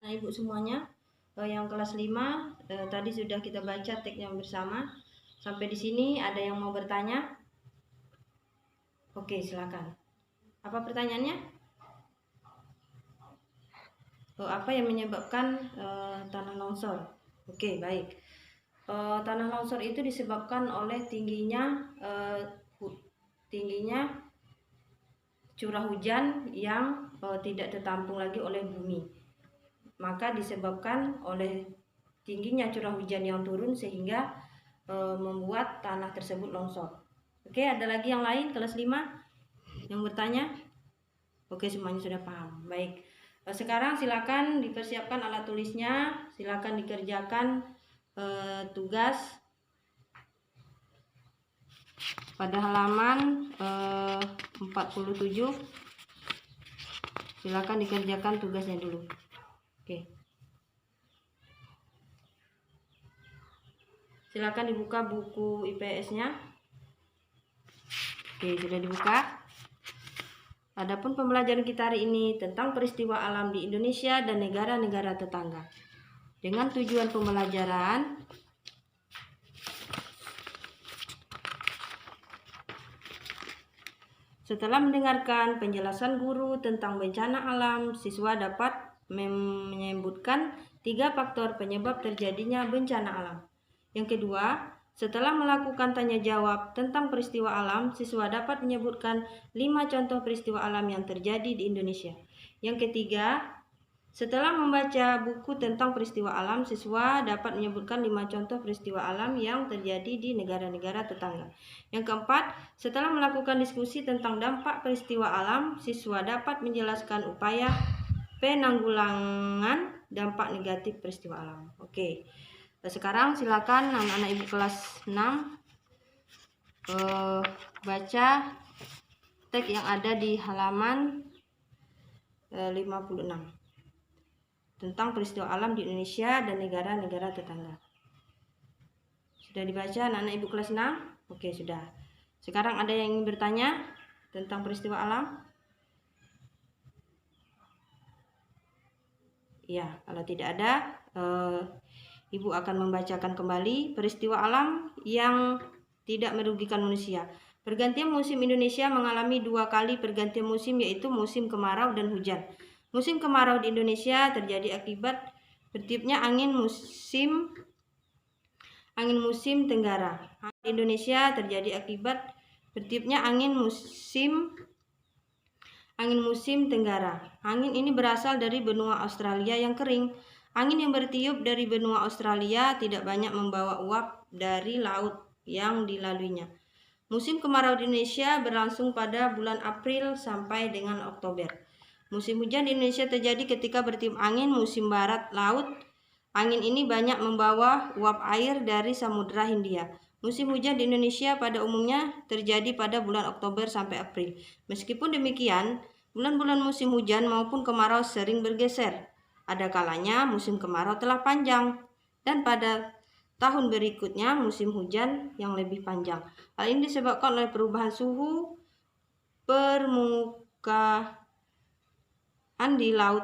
Ibu semuanya, yang kelas 5 tadi sudah kita baca teksnya bersama. Sampai di sini ada yang mau bertanya? Oke, silakan. Apa pertanyaannya? Apa yang menyebabkan tanah longsor? Oke, baik. Tanah longsor itu disebabkan oleh tingginya curah hujan yang tidak tertampung lagi oleh bumi. Maka disebabkan oleh tingginya curah hujan yang turun sehingga membuat tanah tersebut longsor. Oke, ada lagi yang lain kelas 5 yang bertanya? Oke, semuanya sudah paham. Baik. Sekarang silakan dipersiapkan alat tulisnya, silakan dikerjakan tugas pada halaman 47. Silakan dikerjakan tugasnya dulu. Oke. Silakan dibuka buku IPS-nya. Oke, sudah dibuka. Adapun pembelajaran kita hari ini tentang peristiwa alam di Indonesia dan negara-negara tetangga. Dengan tujuan pembelajaran setelah mendengarkan penjelasan guru tentang bencana alam, siswa dapat menyebutkan 3 faktor penyebab terjadinya bencana alam. Yang kedua, setelah melakukan tanya jawab tentang peristiwa alam, siswa dapat menyebutkan 5 contoh peristiwa alam yang terjadi di Indonesia. Yang ketiga, setelah membaca buku tentang peristiwa alam, siswa dapat menyebutkan 5 contoh peristiwa alam yang terjadi di negara-negara tetangga. Yang keempat, setelah melakukan diskusi tentang dampak peristiwa alam, siswa dapat menjelaskan upaya penanggulangan dampak negatif peristiwa alam. Oke. Sekarang silakan anak-anak ibu kelas 6 baca teks yang ada di halaman 56 tentang peristiwa alam di Indonesia dan negara-negara tetangga. Sudah dibaca anak-anak ibu kelas 6? Oke, sudah. Sekarang ada yang ingin bertanya tentang peristiwa alam? Ya, kalau tidak ada, Ibu akan membacakan kembali peristiwa alam yang tidak merugikan manusia. Pergantian musim Indonesia mengalami 2 kali pergantian musim, yaitu musim kemarau dan hujan. Musim kemarau di Indonesia terjadi akibat bertiupnya angin musim tenggara. Di Indonesia terjadi akibat bertiupnya angin musim tenggara. Angin ini berasal dari benua Australia yang kering. Angin yang bertiup dari benua Australia tidak banyak membawa uap dari laut yang dilaluinya. Musim kemarau di Indonesia berlangsung pada bulan April sampai dengan Oktober. Musim hujan di Indonesia terjadi ketika bertiup angin musim barat laut. Angin ini banyak membawa uap air dari Samudra Hindia. Musim hujan di Indonesia pada umumnya terjadi pada bulan Oktober sampai April. Meskipun demikian, bulan-bulan musim hujan maupun kemarau sering bergeser. Ada kalanya musim kemarau telah panjang dan pada tahun berikutnya musim hujan yang lebih panjang. Hal ini disebabkan oleh perubahan suhu permukaan di Laut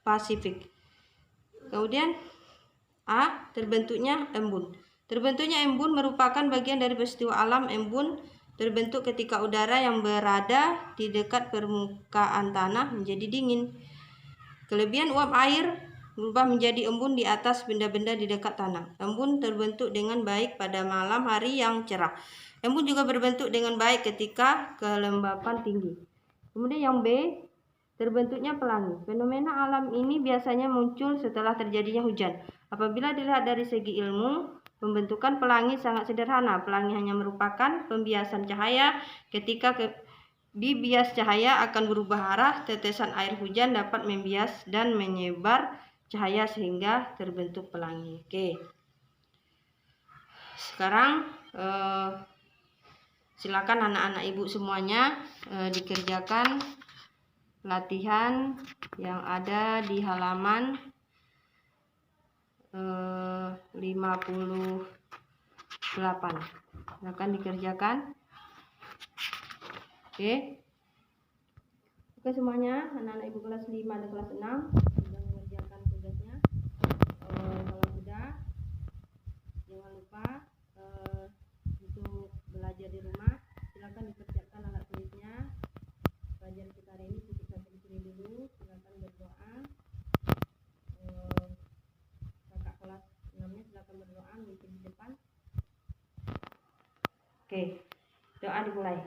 Pasifik. Kemudian A. Terbentuknya embun. Terbentuknya embun merupakan bagian dari peristiwa alam. Embun terbentuk ketika udara yang berada di dekat permukaan tanah menjadi dingin. Kelebihan uap air berubah menjadi embun di atas benda-benda di dekat tanah. Embun terbentuk dengan baik pada malam hari yang cerah. Embun juga berbentuk dengan baik ketika kelembapan tinggi. Kemudian yang B, terbentuknya pelangi. Fenomena alam ini biasanya muncul setelah terjadinya hujan. Apabila dilihat dari segi ilmu, pembentukan pelangi sangat sederhana. Pelangi hanya merupakan pembiasan cahaya. Ketika bias cahaya akan berubah arah, tetesan air hujan dapat membias dan menyebar cahaya sehingga terbentuk pelangi. Oke. Sekarang silakan anak-anak ibu semuanya dikerjakan latihan yang ada di halaman 58. Silakan dikerjakan. Oke semuanya, anak-anak ibu kelas 5 dan kelas 6 sudah mengerjakan akan berdoa mungkin di depan. Oke, doa dimulai.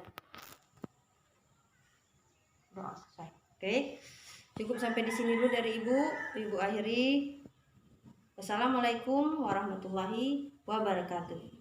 Doa selesai. Oke, cukup sampai di sini dulu dari Ibu. Ibu akhiri. Wassalamualaikum warahmatullahi wabarakatuh.